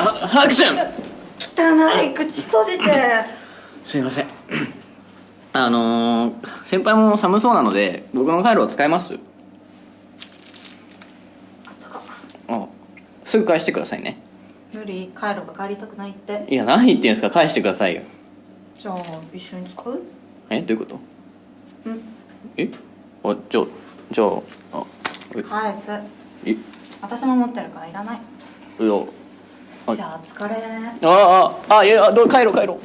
ハクション。汚い、口閉じて。すいません。先輩も寒そうなので僕のカイロを使います。あ、すぐ返してくださいね。無理、カイロが帰りたくないって。いや、何言ってんですか。返してくださいよ。じゃあ一緒に使う？どういうこと？うん。じゃあ返す。え、私も持ってるからいらない。いや、じゃあ疲れ。いや、帰ろう。